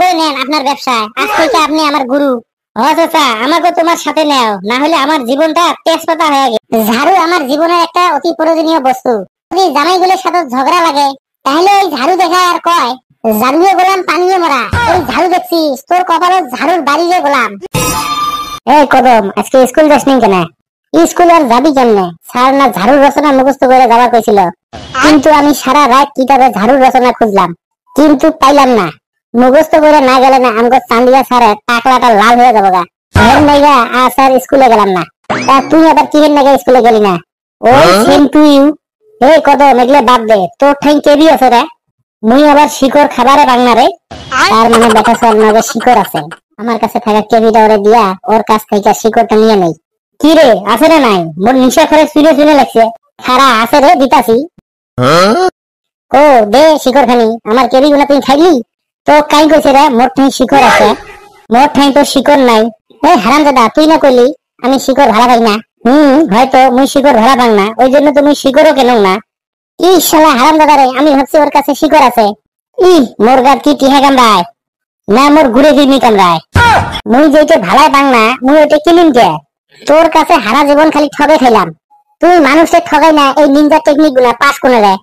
করে নেন আপনার ব্যবসায়, আজ থেকে আপনি আমার গুরু। ও চাচা, আমাকে তোমার সাথে নেও, না হলে আমার জীবনটা তেজপাতা হয়ে গেছে। ঝাড়ু আমার জীবনের একটা অতি প্রয়োজনীয় বস্তু। যদি জামাইগুলোর সাথে ঝগড়া লাগে তাহলে ওই ঝাড়ু দেখায় আর কয় ঝাড়ুয়ে গোলাম পানিয়ে মরা। এই ঝাড়ু দেখছিস, তোর কপালে ঝাড়ুর বাড়িয়ে গোলাম। এই কদম, আজকে স্কুল যাস নি কেন? স্কুল আর যাবি কেমনে? স্যার না ঝাড়ুর রচনা মুখস্থ করে যাওয়া কইছিল, কিন্তু আমি সারা রাত কিতাবে ঝাড়ুর রচনা খুঁজলাম, কিন্তু পাইলাম না। মুখস্থ করে না গেলে না আমগো চান্দিয়া স্যারের টাকলাটা লাল হয়ে যাবো গা। এর নাইগা স্যার স্কুলে গেলাম না। তা তুই আবার কিহের নাইগা স্কুলে গেলি না? ওই সেম টু ইউ। এই কদম, এগুলো বাদ দে, তোর ঠাই কেবি আছে রে? মুই আবার শিকড় খাবারে বাংনা রে। তার মানে বেটা স্যার নাগে শিকড় আছে, আমার কাছে থাকা কেবিটা ওরে দিয়া ওর কাছ থেকে শিকড়টা নিয়ে নেই। কি রে, আছে রে নাই? মোর নিশা করে শুনে শুনে লাগছে। খারা আছে রে, দিতাছি। ও দে শিকড় খানি, আমার কেবি গুলা তুই খাইলি? তো কাই কইছে রে মোর ঠাই শিকড় আছে? মোর ঠাই তো শিকড় নাই। এই হারামজাদা, তুই না কইলি আমি শিকড় ভাড়া পাই না? হয়তো মুই শিকড় ভাড়া পাং না, ওই জন্য তুমি শিকড়ও কেন না। ই শালা হারামজাদা রে, আমি ভাবছি ওর কাছে শিকড় আছে। ই মোর গাত কি টিহা কামড়ায় না মোর ঘুরে দিনি কামড়ায়? মুই যেটা ভাড়ায় পাং না, মুই ওইটা কিনিম কে? তোর কাছে হারা জীবন খালি ঠগে খাইলাম। তুই মানুষের ঠগাই না এই নিনজা টেকনিক গুলা পাস কোনে রে?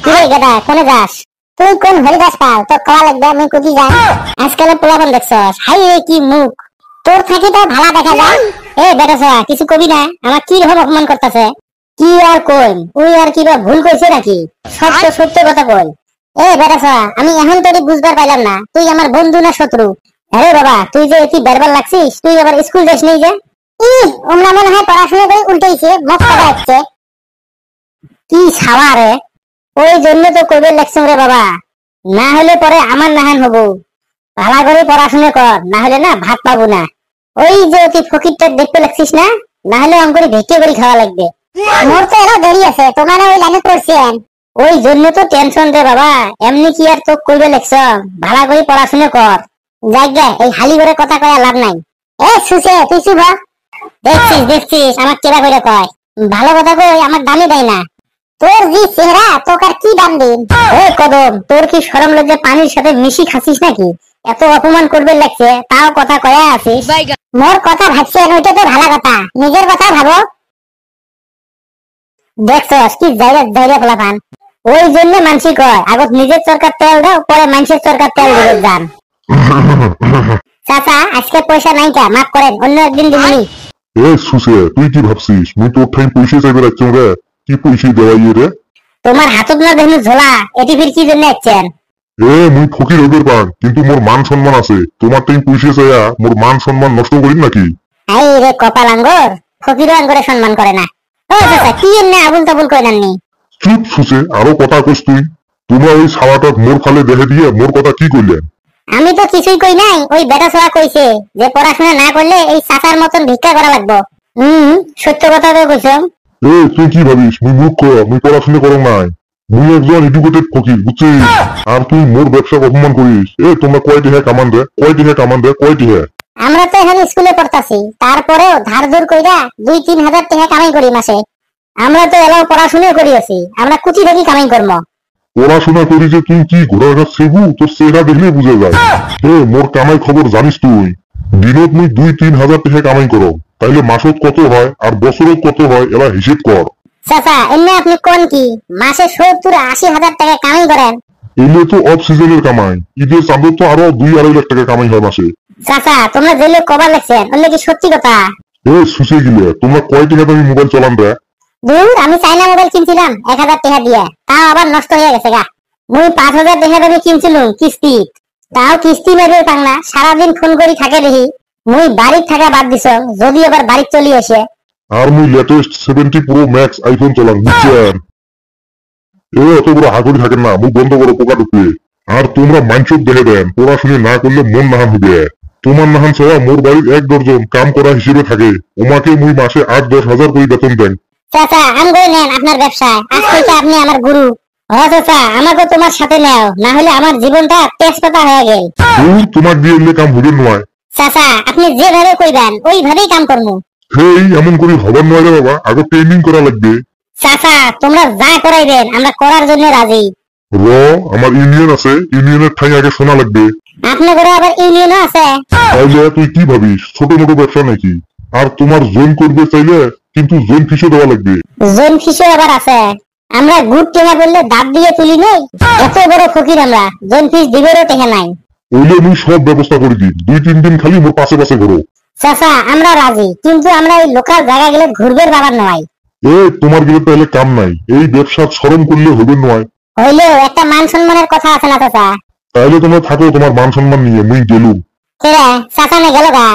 কি রে গেদা, কোনে যাস? তুই কোন হরিদাস পাল? তোর খাওয়া লাগবে, আমি কুটি যাই। আজকাল পোলাপন দেখছস, হাই রে কি মুখ তোর, থাকি তো ভালা দেখা যায়। এ বেটা কিছু কবি না? আমার কি রকম অপমান করতেছে? কি আর কই, ওই আর কি বা ভুল কইছে নাকি? সত্য সত্য কথা কই। এ বেটা, আমি এখন তোরে বুঝবার পাইলাম না, তুই আমার বন্ধু না শত্রু? আরে বাবা, তুই যে এটি বেরবার লাগছিস, তুই আবার স্কুল যাস নেই যে? ওমরা মনে হয় পড়াশোনা করে উল্টাইছে, মুখ কথা হচ্ছে। কি ছাওয়া রে, ওই জন্য তো কইবে লাগছম রে বাবা, না হলে পরে আমার নাহান হবো। ভালো করে পড়াশোনা কর, না হলে না ভাত পাবো না। ওই যে তুই ফকিরটা দেখতে লাগছিস না, না হলে অঙ্কুরি ভেটে করে খাওয়া লাগবে। মোর তো এরা দেরি আছে, তোমার ওই লাইনে পড়ছেন, ওই জন্য তো টেনশন রে বাবা। এমনি কি আর তো কইবে লাগছ, ভালো করে পড়াশোনা কর। যাই গে, এই হালি করে কথা কয়া লাভ নাই। এ সুসে, তুই শুভ দেখছিস আমার কেরা করে কয়, ভালো কথা কই আমার দামই দেয় না। তোর যে চেহারা, তোকে আর কি দাম দিন? ও কদম, তোর কি শরম লজ্জা পানির সাথে মিশি খাসিস নাকি? এত অপমান করবে লাগছে, তাও কথা কয়া আছিস। মোর কথা ভাবছেন, ওইটা তো ভালো কথা, নিজের কথা ভাবো। দেখছস কি জায়গা ফলাফান। ওই জন্য মানসি কয় আগত নিজের চরকার তেল দাও, পরে মানুষের চরকার তেল দিবে যান। চাচা, আজকে পয়সা নাই কা, মাফ করেন, অন্য একদিন দিবনি। এ সুসে, তুই কি ভাবছিস মুই তোর ঠাই পয়সা চাইবে রাখছম রে? কি পয়সা দেওয়াই রে? তোমার হাতত না দেখুন ঝোলা, এটি ফির কি জন্য আসছেন? মুই ফকির হইবার পান, কিন্তু মোর মান সম্মান আছে। তোমার টাইম পয়সা চাইয়া মোর মান সম্মান নষ্ট করিস নাকি? আই রে কপাল আঙ্গর, ফকিরও আঙ্গরে সম্মান করে না। ও চাচা, কি এমনি আবুল তাবুল কইলেন নি? চুপ সুসে, আরো কথা কইস তুই। তোমরা ওই ছাওয়াটা মোর ফালে দেখে দিয়ে মোর কথা কি কইলেন? আমি তো কিছুই কই নাই, ওই বেটা ছোড়া কইছে যে পড়াশোনা না করলে এই চাচার মতন ভিক্ষা করা লাগবো। সত্য কথা তো কইছম। তুই কি ভাবিস মুই মূর্খ? মুই পড়াশোনা করং নাই, মুই একজন এডুকেটেড ফকির, বুঝছিস? আর তুই মোর ব্যবসা অপমান করিস। তোমরা কয়টি হ্যাঁ কামান রে, কয়টি হ্যাঁ কামান রে, কয়টি হ্যাঁ? আমরা তো এখন স্কুলে পড়তাছি, তারপরেও ধার ধর কইরা 2-3 হাজার টাকা কামাই করি মাসে। আমরা তো এলাও পড়াশোনা করি আছি, আমরা কুচি থেকে কামাই করবো। পড়াশোনা করি যে তুই কি ঘোড়াঘাট সেবু? তোর চেহারা দেখলে বুঝে যায়। মোর কামাই খবর জানিস তুই? দিনত মুই 2-3 হাজার টাকা কামাই করো, তাইলে মাসত কত হয় আর বছরত কত হয় এরা হিসেব কর। চাচা, এমনি আপনি কোন কি মাসে 70-80 হাজার টাকা কামাই করেন? এলে তো অফ সিজনের কামাই, ঈদের চাঁদত তো আরো 2-2.5 লাখ টাকা কামাই হয় মাসে। চাচা, তোমরা জেলে কবার লাগছেন, বললে কি সত্যি কথা? সুসে গিলে তোমরা কয় টাকা দামি মোবাইল চালান রে? দূর, আমি চাইনা মোবাইল কিনছিলাম 1000 টাকা দিয়ে, তাও আবার নষ্ট হয়ে গেছে গা। মুই 5000 টাকা দামি কিনছিলাম কিস্তি, তাও কিস্তি মেরে পাং না। সারাদিন ফোন করি থাকে দেখি। মুই বাড়ির থাকা বাদ দিছ, যদি আবার বাড়ি চলি আসে। আর মুই লেটেস্ট 70 প্রো ম্যাক্স আইফোন চালান, বুঝছেন? অত বড় হাগরি থাকেন না, মুখ বন্ধ করো পোকা ঢুকবে। আর তোমরা মাইন্ডসেট দেখে দেন, পড়াশোনা না করলে মন নাহান হবে। তোমার নাহান ছাড়া মোর বাড়ির 1 ডজন কাম করা হিসেবে থাকে, ওমাকে মুই মাসে 8-10 হাজার করে বেতন দেন। চাচা, আমি করে নেন আপনার ব্যবসায়, আজ থেকে আপনি আমার গুরু। ও চাচা, আমাকে তোমার সাথে নেও, না হলে আমার জীবনটা তেজপাতা হয়ে গেল। তোমার দিয়ে এলে কাম হবে নয়। চাচা, আপনি যেভাবে কইবেন ওইভাবেই কাম করবো। এমন করে হবার নয় রে বাবা, আগে ট্রেনিং করা লাগবে। চাচা, তোমরা যা করাইবেন আমরা করার জন্য রাজি। আমার ইউনিয়ন আছে, ইউনিয়নের ঠাই আগে শোনা লাগবে। আপনাদের আবার ইউনিয়নও আছে? তাইলে তুই কি ভাবিস ছোট মোটো ব্যবসা নাকি? আর তোমার জয়েন করবে চাইলে কিন্তু জয়েন ফিসও দেওয়া লাগবে। জোন ফিসও আবার আছে? আমরা গুড় টেনা বললে দাঁত দিয়ে তুলি নেই, এত বড় ফকির আমরা, জোন ফিস দিবেরও টেকা নাই। ওইলে আমি সব ব্যবস্থা করে দিই, 2-3 দিন খালি মোর পাশে পাশে ঘুরো। চাচা আমরা রাজি, কিন্তু আমরা এই লোকাল জায়গা গেলে ঘুরবের বাবার নয়। তোমার গেলে তাহলে কাম নাই, এই ব্যবসা শরম করলে হবে নয়। হইলেও একটা মান সম্মানের কথা আছে না চাচা? তাহলে তোমরা থাকো তোমার মান সম্মান নিয়ে, মুই গেলুম। কেরা চাচা নে গেল গা?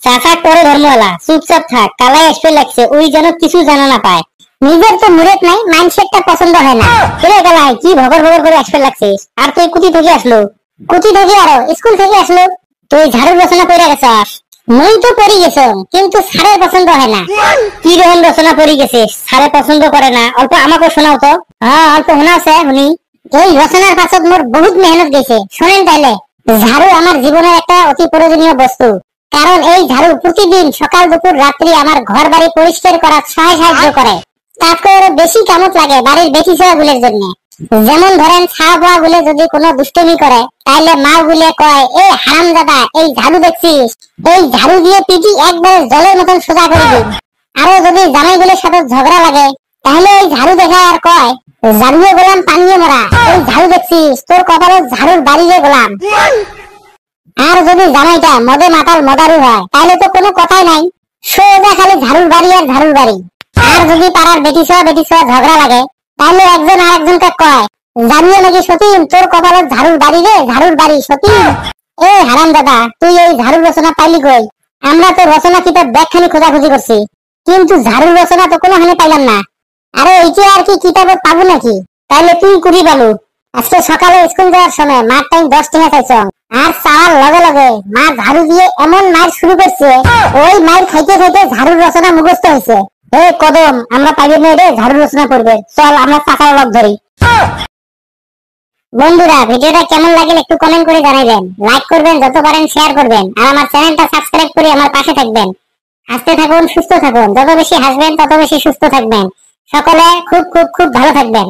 চাচা করে ধর্মওয়ালা, চুপচাপ থাক, কালাই আসবে লাগছে, ওই যেন কিছু জানা না পায়। নিজের তো মুরেত নাই, মাইন্ডসেটটা পছন্দ হয় না। কেরে কালাই কি ভগর ভগর করে আসবে লাগছিস? আর তুই কুটি থেকে আসলো? কুটি থেকে আরো স্কুল থেকে আসলো? তুই ঝাড়ু রচনা করে গেছস? মুই তো পড়ি গেছ, কিন্তু স্যারের পছন্দ হয় না। কি রকম রচনা পড়ি গেছিস স্যারে পছন্দ করে না? অল্প আমাকে শোনাও তো। হ্যাঁ অল্প শোনাওছে উনি। এই রচনার পাছত মোর বহুত মেহনত গেছে, শোনেন তাইলে। ঝাড়ু আমার জীবনের একটা অতি প্রয়োজনীয় বস্তু, কারণ এই ঝাড়ু প্রতিদিন সকাল দুপুর রাত্রি আমার ঘর বাড়ি পরিষ্কার করার সাহায্য করে। তাতে আরো বেশি কামত লাগে বাড়ির বেটি ছেড়া গুলের জন্য। যেমন ধরেন ছাড়া পোয়া গুলে যদি কোনো দুষ্টমি করে, তাইলে মা গুলে কয়, এ হারামজাদা এই ঝাড়ু দেখছিস, এই ঝাড়ু দিয়ে পিটি একবারে জলের মতন সোজা করে দিন। আরো যদি জামাই গুলের সাথে ঝগড়া লাগে, তাহলে এই ঝাড়ু দেখা আর কয়, ঝাড়ুয়ে গোলাম পানিয়ে মরা, এই ঝাড়ু দেখছিস তোর কপালে ঝাড়ুর বাড়িয়ে গোলাম। আর যদি জামাইটা মদে মাতাল মদারু হয়, তাহলে তো কোনো কথাই নাই, সোজা খালি ঝাড়ুর বাড়ি আর ঝাড়ুর বাড়ি। আর যদি পাড়ার বেটি ছোঁয়া ঝগড়া লাগে, তাহলে একজন আরেকজনকে কয়, জানিয়ে নাকি সতীন তোর কপালে ঝাড়ুর বাড়ি রে, ঝাড়ুর বাড়ি সতীন। এ হারাম দাদা তুই এই ঝাড়ুর রচনা পাইলি কই? আমরা তো রচনা কিতাব ব্যাগখানি খোঁজাখুঁজি করছি, কিন্তু ঝাড়ুর রচনা তো কোনোখানে পাইলাম না। আরে এইটা আর কি কিতাবে পাবো নাকি? তাইলে তুই কুড়ি পালু। আজকে সকালে স্কুল যাওয়ার সময় মার টাইম 10 টাকা চাইছ, আর চাওয়ার লগে লগে মা ঝাড়ু দিয়ে এমন মার শুরু করছে, ওই মার খাইতে খাইতে ঝাড়ুর রচনা মুখস্থ হয়েছে। হে কদম আমরা পাইবে না রে ঝাড়ু রচনা করবে, চল আমরা চাচার লগ ধরি। বন্ধুরা ভিডিওটা কেমন লাগলে একটু কমেন্ট করে জানাবেন, লাইক করবেন, যত পারেন শেয়ার করবেন, আর আমার চ্যানেলটা সাবস্ক্রাইব করে আমার পাশে থাকবেন। হাসতে থাকুন, সুস্থ থাকুন, যত বেশি হাসবেন তত বেশি সুস্থ থাকবেন। সকলে খুব খুব খুব ভালো থাকবেন।